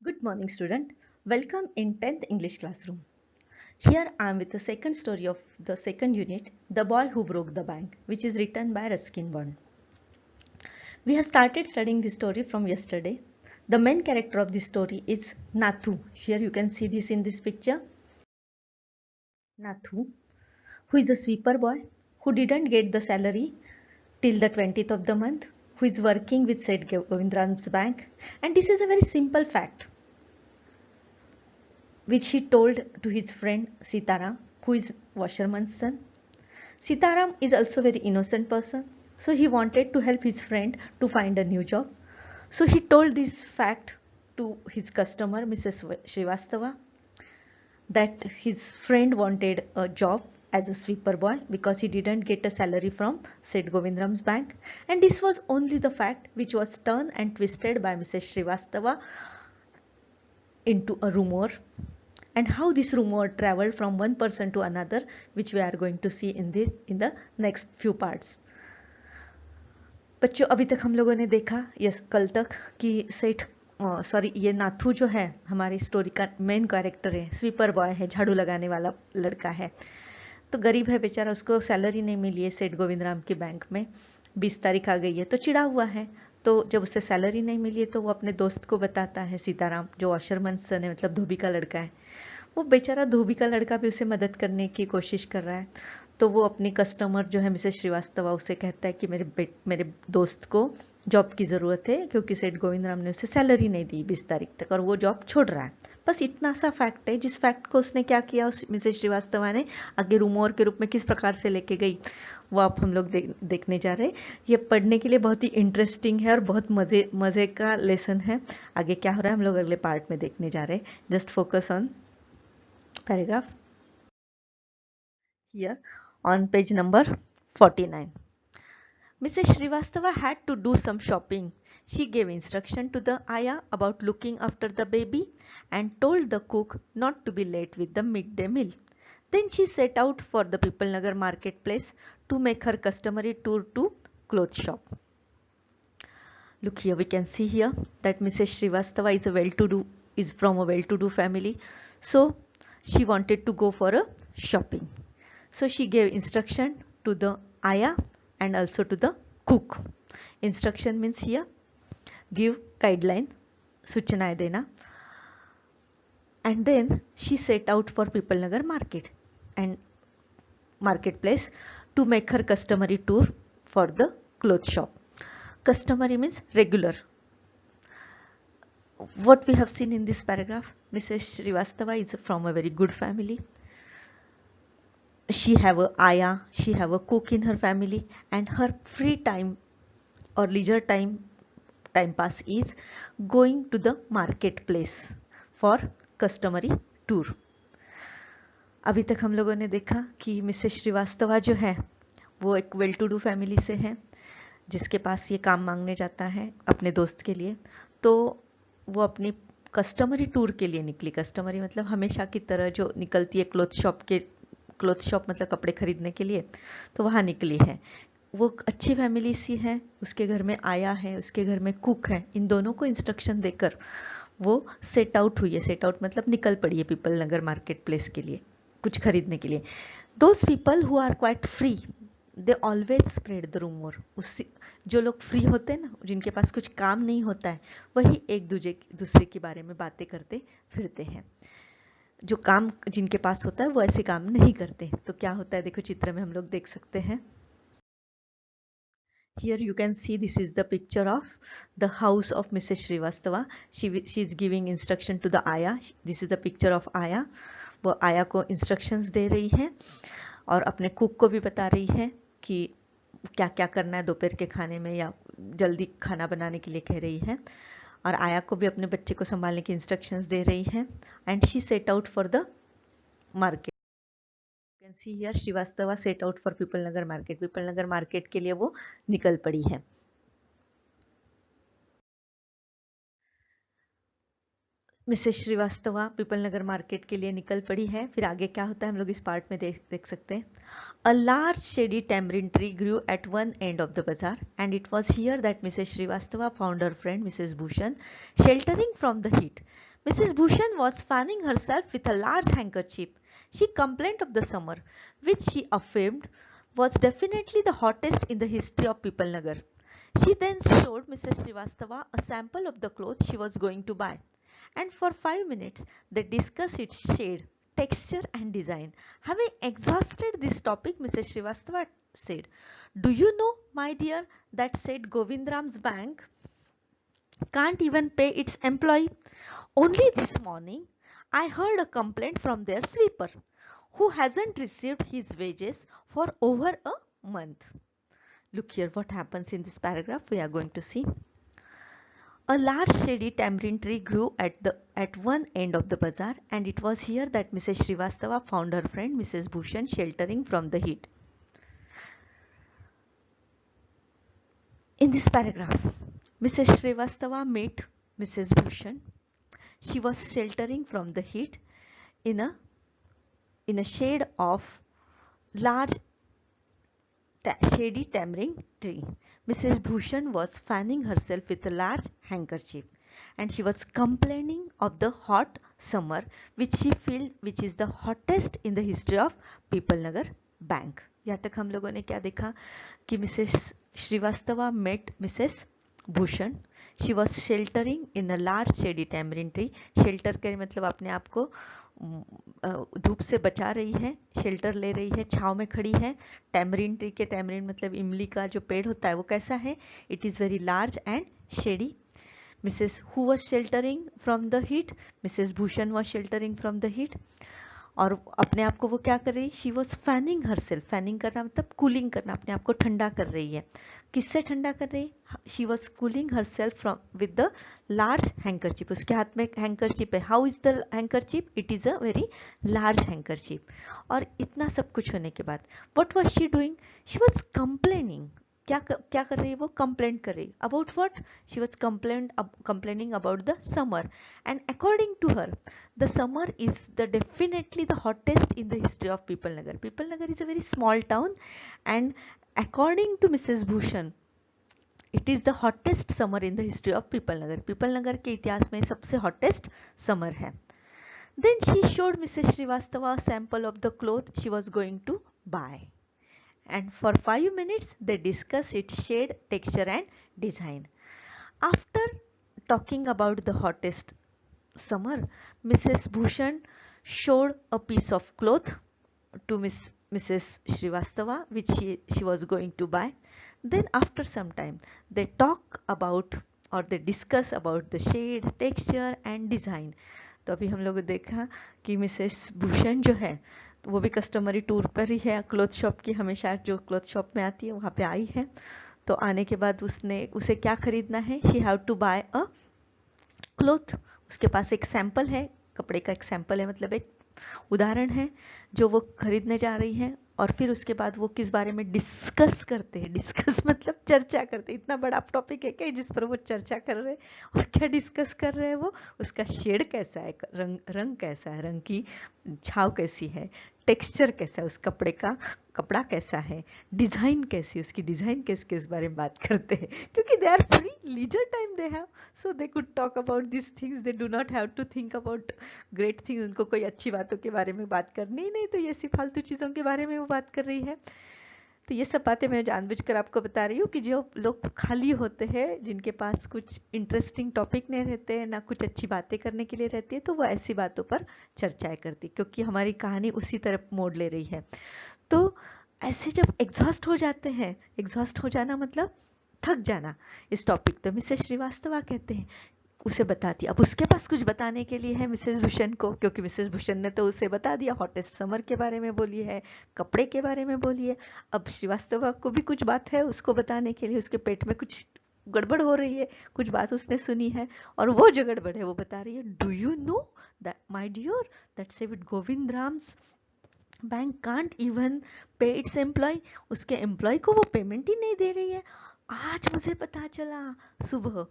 Good morning, student. Welcome in 10th English classroom. Here I am with the second story of the second unit, The Boy Who Broke the Bank, which is written by Ruskin Bond. We have started studying this story from yesterday. The main character of this story is Nathu. Here you can see this in this picture. Nathu, who is a sweeper boy, who didn't get the salary till the 20th of the month, who is working with Seth Govindram's bank. And this is a very simple fact, which he told to his friend Sitaram, who is washerman's son. Sitaram is also a very innocent person, so he wanted to help his friend to find a new job. So he told this fact to his customer, Mrs. Srivastava, that his friend wanted a job as a sweeper boy because he didn't get a salary from Seth Govindram's bank. And this was only the fact which was turned and twisted by Mrs. Srivastava into a rumor, and how this rumor traveled from one person to another, which we are going to see in the next few parts. बच्चों, अभी तक हम लोगों ने देखा कल तक कि ये नाथू जो है हमारी स्टोरी का मेन कैरेक्टर है, स्वीपर बॉय है, झाड़ू लगाने वाला लड़का है। तो गरीब है बेचारा, उसको सैलरी नहीं मिली है सेठ गोविंदराम के बैंक में। 20 तारीख आ गई है तो चिढ़ा हुआ है। तो जब उसे सैलरी नहीं मिली है तो वो अपने दोस्त को बताता है, सीताराम जो वॉशरमैन सन है, मतलब धोबी का लड़का है। वो बेचारा धोबी का लड़का भी उसे मदद करने की कोशिश कर रहा है। तो वो अपनी कस्टमर जो है मिसेस श्रीवास्तवा, उसे कहता है कि मेरे दोस्त को जॉब की ज़रूरत है क्योंकि सेठ गोविंदराम ने उसे सैलरी नहीं दी 20 तारीख तक और वो जॉब छोड़ रहा है। बस इतना सा फैक्ट है, जिस फैक्ट को उसने क्या किया, उस मिसेस श्रीवास्तवा ने आगे रूमर के रूप में किस प्रकार से लेके गई, वो आप हम लोग देखने जा रहे हैं। ये पढ़ने के लिए बहुत ही इंटरेस्टिंग है और बहुत मज़े का लेसन है। आगे क्या हो रहा है हम लोग अगले पार्ट में देखने जा रहे हैं। Just focus on paragraph here on page number 49. Mrs. Srivastava had to do some shopping. She gave instruction to the ayah about looking after the baby and told the cook not to be late with the midday meal. Then she set out for the Pipal Nagar marketplace to make her customary tour to cloth shop. Look here, we can see here that Mrs. Srivastava is from a well-to-do family. So she wanted to go for a shopping. So she gave instruction to the ayah and also to the cook. Instruction means here give guideline, सूचनाएं देना. And then she set out for Pipal Nagar marketplace to make her customary tour for the cloth shop. Customary means regular. What we have seen in this paragraph, Mrs. Srivastava is from a very good family. She have a ayah, she have a cook in her family, and her free time or leisure time pass is going to the marketplace for customary tour. अभी तक हम लोगों ने देखा कि Mrs Srivastava जो है वो एक वेल टू डू फैमिली से है, जिसके पास ये काम मांगने जाता है अपने दोस्त के लिए। तो वो अपनी कस्टमरी टूर के लिए निकली। कस्टमरी मतलब हमेशा की तरह जो निकलती है क्लोथ शॉप मतलब कपड़े खरीदने के लिए, तो वहाँ निकली है। वो अच्छी फैमिली सी है, उसके घर में आया है, उसके घर में कुक है। इन दोनों को इंस्ट्रक्शन देकर वो सेट आउट हुई है। सेट आउट मतलब निकल पड़ी है पीपल नगर मार्केट प्लेस के लिए, कुछ खरीदने के लिए। Those people who are quite free they always spread the rumour. उससे जो लोग फ्री होते हैं ना, जिनके पास कुछ काम नहीं होता है, वही एक दूसरे के बारे में बातें करते फिरते हैं। जो काम जिनके पास होता है वो ऐसे काम नहीं करते। तो क्या होता है देखो, चित्र में हम लोग देख सकते हैं। Here you can see this is the picture of the house of Mrs. Srivastava. She is giving instruction to the ayah. This is the picture of ayah. वो आया को इंस्ट्रक्शंस दे रही है और अपने कुक को भी बता रही है कि क्या क्या करना है दोपहर के खाने में, या जल्दी खाना बनाने के लिए कह रही है। और आया को भी अपने बच्चे को संभालने की इंस्ट्रक्शंस दे रही है। And she said out for the market. You can see here Srivastava set out for people Nagar market. People Nagar market के लिए वो निकल पड़ी है। मिसेस श्रीवास्तवा पीपल नगर मार्केट के लिए निकल पड़ी है। फिर आगे क्या होता है हम लोग इस पार्ट में देख सकते हैं। अ large shady tamarind tree grew at one end of the bazaar and it was here that Mrs. Srivastava found her friend Mrs. Bhushan sheltering from the heat. Mrs. Bhushan was fanning herself with a large handkerchief. She complained of the summer, which she affirmed was definitely the hottest in the history of Pipal Nagar. She then showed Mrs. Srivastava a sample of the clothes she was going to buy, and for 5 minutes they discussed its shade, texture and design. Having exhausted this topic, Mrs. Srivastava said, "Do you know, my dear, that said Govindram's bank can't even pay its employee? Only this morning I heard a complaint from their sweeper, who hasn't received his wages for over a month." Look here what happens in this paragraph. We are going to see. A large shady tamarind tree grew at one end of the bazaar, and it was here that Mrs. Srivastava found her friend Mrs. Bhushan sheltering from the heat. In this paragraph, Mrs. Srivastava met Mrs. Bhushan. She was sheltering from the heat in a shade of large shady tamarind tree. Mrs. Bhushan was fanning herself with a large handkerchief, and she was complaining of the hot summer which she felt which is the hottest in the history of Pipal Nagar Bank. यहाँ तक हम लोगों ने क्या देखा कि Mrs Srivastava met Mrs. Bhushan. She was sheltering in a large shady tamarind tree. Shelter के मतलब अपने आप को धूप से बचा रही है, शेल्टर ले रही है, छाव में खड़ी है. टैमरिन ट्री के टैमरिन मतलब इमली का जो पेड़ होता है वो कैसा है? It is very large and shady. Mrs who was sheltering from the heat? Mrs Bhushan was sheltering from the heat. और अपने आप को वो क्या कर रही? She was fanning herself. Fanning करना मतलब कूलिंग करना, अपने आप को ठंडा कर रही है. किससे ठंडा कर रही? She was cooling herself from with the large handkerchief. उसके हाथ में हैंकरचीप है. How is the handkerchief? It is a very large handkerchief. और इतना सब कुछ होने के बाद what was she doing? She was complaining. क्या कर रही है वो? कंप्लेंट कर रही. About what? She was complaining about the summer. And according to her the summer is the definitely the hottest in the history of Pipal Nagar. Pipal Nagar is a very small town, and according to Mrs. Bhushan, it is the hottest summer in the history of Pipal Nagar. Pipal Nagar के इतिहास में सबसे hottest summer है. Then she showed Mrs. Srivastava a sample of the cloth she was going to buy, and for 5 minutes they discussed its shade, texture and design. After talking about the hottest summer, Mrs. Bhushan showed a piece of cloth to Mrs. Srivastava which she was going to buy. Then after some time they talk about or they discuss about the shade, texture and design. तो अभी हम लोग देखा कि Mrs Bhushan जो है वो भी कस्टमरी टूर पर ही है. क्लॉथ शॉप की हमेशा जो क्लॉथ शॉप में आती है वहाँ पे आई है. तो आने के बाद उसे क्या खरीदना है? She have to buy a cloth. उसके पास एक सैंपल है, कपड़े का एक सैंपल है, मतलब एक उदाहरण है जो वो खरीदने जा रही है. और फिर उसके बाद वो किस बारे में डिस्कस करते हैं? डिस्कस मतलब चर्चा करते हैं. इतना बड़ा टॉपिक है क्या जिस पर वो चर्चा कर रहे हैं? और क्या डिस्कस कर रहे हैं वो? उसका शेड कैसा है, रंग कैसा है, रंग की छाव कैसी है, टेक्सचर कैसा है उस कपड़े का, कपड़ा कैसा है, डिज़ाइन कैसी, उसकी डिज़ाइन कैसे इस बारे में बात करते हैं. क्योंकि they are free leisure time they have, so they could talk about this things. They do not have to think about great things. उनको कोई अच्छी बातों के बारे में बात करनी ही नहीं, तो ये सिर्फ फालतू चीज़ों के बारे में वो बात कर रही है. तो ये सब बातें मैं जानबूझकर आपको बता रही हूँ कि जो लोग खाली होते हैं, जिनके पास कुछ इंटरेस्टिंग टॉपिक नहीं रहते हैं, ना कुछ अच्छी बातें करने के लिए रहती है, तो वो ऐसी बातों पर चर्चाएं करती, क्योंकि हमारी कहानी उसी तरफ मोड़ ले रही है. तो ऐसे जब एग्जॉस्ट हो जाते हैं, एग्जॉस्ट हो जाना मतलब थक जाना इस टॉपिक, तो मिसेस श्रीवास्तवा कहते हैं उसे बताती. अब उसके पास कुछ बताने के लिए है मिसेस भूषण को, क्योंकि मिसेस भूषण ने तो उसे बता दिया, हॉटेस्ट समर के बारे में बोली है, कपड़े के बारे में बोली है. अब श्रीवास्तवा को भी कुछ बात है उसको बताने के लिए. उसके पेट में कुछ गड़बड़ हो रही है, कुछ बात उसने सुनी है, और वो जो गड़बड़ है वो बता रही है. Do you know that my dear, that सेविड Govind Ram's bank can't even pay its employ. उसके एम्प्लॉय को वो पेमेंट ही नहीं दे रही है. आज मुझे पता चला सुबह,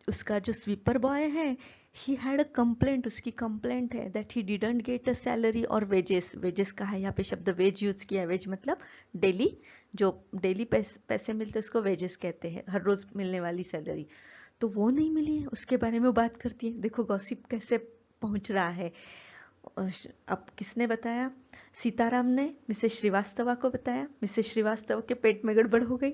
उसका जो स्वीपर बॉय है, ही हैड अ कंप्लेंट, उसकी कंप्लेंट है that he didn't get a salary और वेजेस। वेजेस का है यहाँ पे शब्द वेज यूज किया है। वेज मतलब डेली, जो डेली पैसे मिलते हैं उसको वेजेस कहते हैं, हर रोज मिलने वाली सैलरी। तो वो नहीं मिली है, उसके बारे में बात करती है। देखो गॉसिप कैसे पहुंच रहा है। अब किसने बताया? सीताराम ने मिसेस श्रीवास्तवा को बताया। मिसेस श्रीवास्तव के पेट में गड़बड़ हो गई,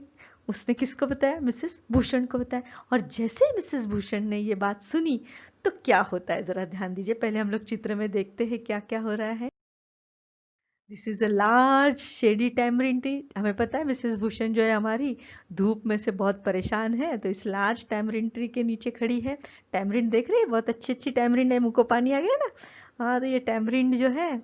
उसने किसको बताया? मिसेस भूषण को बताया। और जैसे ही मिसेस भूषण ने ये बात सुनी तो क्या होता है जरा ध्यान दीजिए। पहले हम लोग चित्र में देखते हैं क्या क्या हो रहा है। This is a large shady tamarind tree. हमें पता है मिसेस भूषण जो है हमारी धूप में से बहुत परेशान है, तो इस लार्ज टैमरिन ट्री के नीचे खड़ी है। टैमरिन देख रही है, बहुत अच्छी अच्छी टैमरिन है, मुंह को पानी आ गया ना। हाँ, तो ये टैमरिन जो है,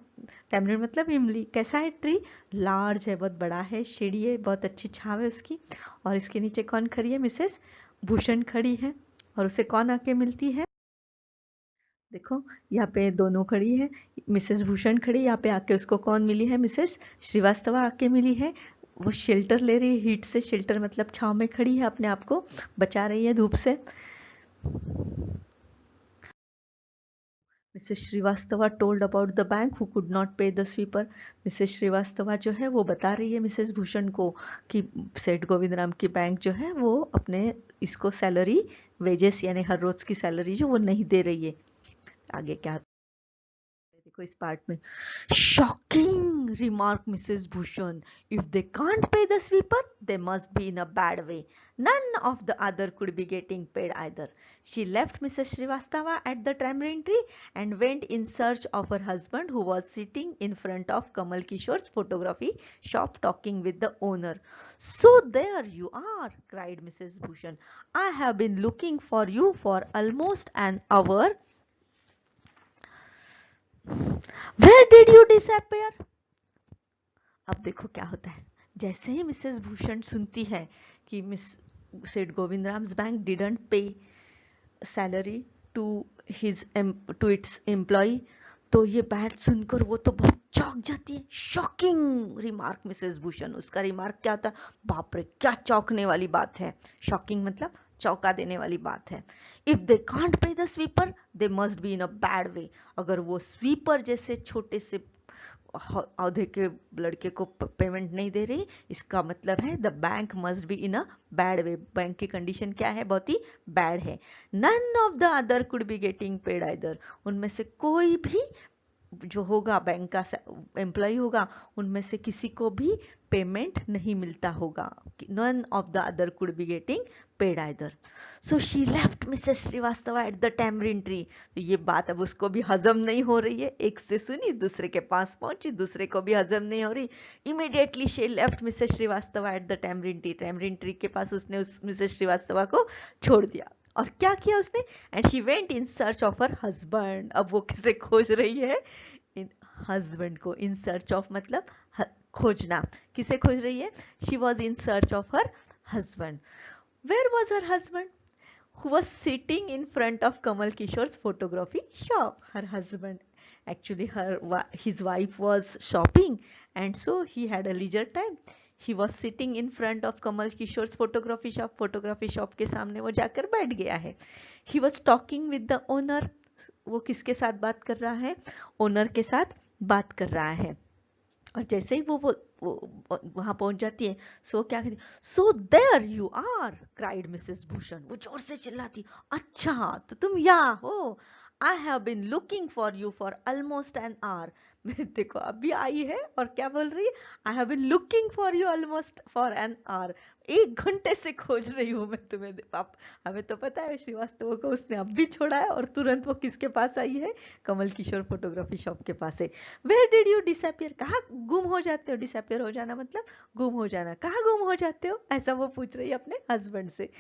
टैमरिन मतलब इमली। कैसा है ट्री? लार्ज है, बहुत बड़ा है, शेडी है, बहुत अच्छी छाव है उसकी। और इसके नीचे कौन खड़ी है? मिसेस भूषण खड़ी है। और उसे कौन आके मिलती है? देखो यहाँ पे दोनों खड़ी है, मिसेस भूषण खड़ी, यहाँ पे आके उसको कौन मिली है? मिसेस श्रीवास्तवा आके मिली है। वो शेल्टर ले रही है हीट से। शेल्टर मतलब छांव में खड़ी है, अपने आप को बचा रही है धूप से। Mrs Srivastava told about the bank who could not पे द स्वीपर। मिसेस श्रीवास्तवा जो है वो बता रही है मिसेस भूषण को कि सेठ गोविंद राम की बैंक जो है वो अपने इसको सैलरी, वेजेस यानी हर रोज की सैलरी जो वो नहीं दे रही है। आगे क्या देखो इस पार्ट में, shocking remark Mrs Bhushan, if they can't pay the sweeper they must be in a bad way, none of the other could be getting paid either. She left Mrs. Srivastava at the tamarind tree and went in search of her husband who was sitting in front of Kamal Kishore's photography shop talking with the owner. So there you are, cried Mrs. Bhushan. I have been looking for you for almost an hour. Where did you disappear? अब देखो क्या होता है। जैसे ही Mrs Bhushan सुनती है कि Miss Seth Govind Ram's bank didn't pay salary to his to its employ, तो ये बात सुनकर वो तो बहुत चौंक जाती है। शॉकिंग रिमार्क मिसेस भूषण, उसका रिमार्क क्या होता है? बाप रे क्या चौंकने वाली बात है। शॉकिंग मतलब चौंका देने वाली बात है। If they can't pay the sweeper they must be in a bad वे। अगर वो स्वीपर जैसे छोटे से औधे के लड़के को पेमेंट नहीं दे रही, इसका मतलब है the bank must be in a bad way. Bank की कंडीशन क्या है? बहुत ही बैड है। None of the other could be getting paid either, उनमें से कोई भी जो होगा बैंक का एम्प्लॉय होगा उनमें से किसी को भी पेमेंट नहीं मिलता होगा। None of the other could be getting paid either. So she left Mrs Srivastava at the tamarind tree. तो ये बात अब उसको भी हजम नहीं हो रही है, एक से सुनी दूसरे के पास पहुंची, दूसरे को भी हजम नहीं हो रही। Immediately she left Mrs Srivastava at the tamarind tree. Tamarind tree के पास उसने उस मिसेस श्रीवास्तवा को छोड़ दिया। और क्या किया उसने? And she went in search of her husband. अब वो किसे खोज रही है? इन हस्बैंड को। इन सर्च ऑफ मतलब खोजना। किसे खोज रही है? She was in search of her husband. Where was her husband? who was sitting in front of Kamal Kishore's photography shop. Her husband, actually his wife was shopping, and so he had a leisure time. He was sitting in front of Kamal Kishore's photography shop. Photography shop के सामने वो जाकर बैठ गया है। He was talking with the owner. वो किसके साथ बात कर रहा है? ओनर के साथ बात कर रहा है। और जैसे ही वो वहां पहुंच जाती है, सो क्या कहती? So there you are, cried Mrs Bhushan. वो जोर से चिल्लाती, अच्छा तो तुम यहाँ हो। I have been looking for you for almost an hour. देखो अभी आई है और क्या बोल रही है? I have been looking for you almost for an hour. 1 घंटे से खोज रही हूँ मैं तुम्हें। हमें तो पता है श्रीवास्तव को उसने अब भी छोड़ा है, और तुरंत वो किसके पास आई है? कमल किशोर फोटोग्राफी शॉप के पास है। Where did you disappear? कहाँ गुम हो जाते हो? डिसअपियर हो जाना मतलब गुम हो जाना। कहाँ गुम हो जाते हो? ऐसा वो पूछ रही है अपने हस्बैंड से।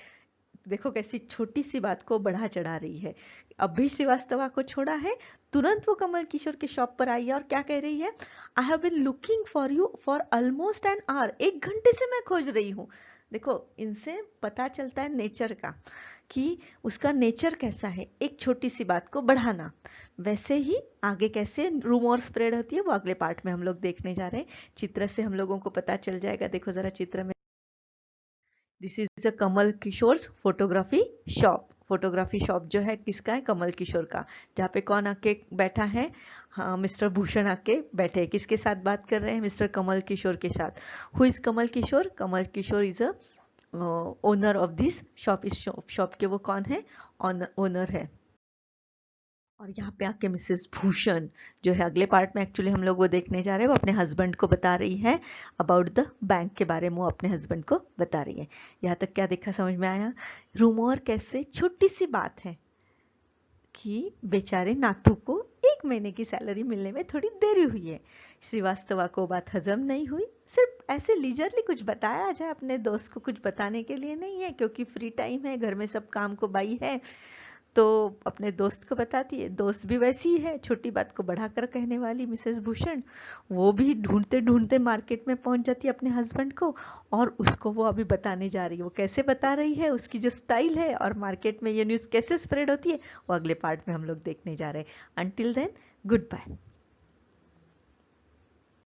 देखो कैसी छोटी सी बात को बढ़ा चढ़ा रही है। अब भी श्रीवास्तवा को छोड़ा है, तुरंत वो कमल किशोर के शॉप पर आई है और क्या कह रही है? I have been looking for you for almost an hour. 1 घंटे से मैं खोज रही हूँ। देखो इनसे पता चलता है नेचर का, कि उसका नेचर कैसा है, एक छोटी सी बात को बढ़ाना। वैसे ही आगे कैसे रूमर स्प्रेड होती है वो अगले पार्ट में हम लोग देखने जा रहे हैं। चित्र से हम लोगों को पता चल जाएगा। देखो जरा चित्र में, this is a Kamal Kishore's photography shop. Photography shop जो है किसका है, कमल किशोर का, जहाँ पे कौन आके बैठा है, हाँ मिस्टर भूषण आके बैठे हैं। किसके साथ बात कर रहे हैं, मिस्टर कमल किशोर के साथ। Who is Kamal Kishore, Kamal Kishore is a owner of this shop. इस शॉप के वो कौन है, ओनर है। और यहाँ पे आके मिसेस भूषण जो है अगले पार्ट में एक्चुअली हम लोग वो देखने जा रहे हैं, वो अपने हस्बैंड को बता रही है अबाउट द बैंक के बारे में, वो अपने हस्बैंड को बता रही है। यहाँ तक क्या देखा, समझ में आया। रूमर कैसे, छोटी सी बात है कि बेचारे नाथू को 1 महीने की सैलरी मिलने में थोड़ी देरी हुई है। श्रीवास्तवा को बात हजम नहीं हुई, सिर्फ ऐसे लीजरली कुछ बताया जाए, अपने दोस्त को कुछ बताने के लिए नहीं है, क्योंकि फ्री टाइम है, घर में सब काम को बाई है तो अपने दोस्त को बताती है। दोस्त भी वैसी ही है, छोटी बात को बढ़ाकर कहने वाली मिसेस भूषण। वो भी ढूंढते ढूंढते मार्केट में पहुंच जाती है अपने हस्बैंड को, और उसको वो अभी बताने जा रही है। वो कैसे बता रही है, उसकी जो स्टाइल है और मार्केट में ये न्यूज़ कैसे स्प्रेड होती है, वो अगले पार्ट में हम लोग देखने जा रहे हैं। Until then, good bye.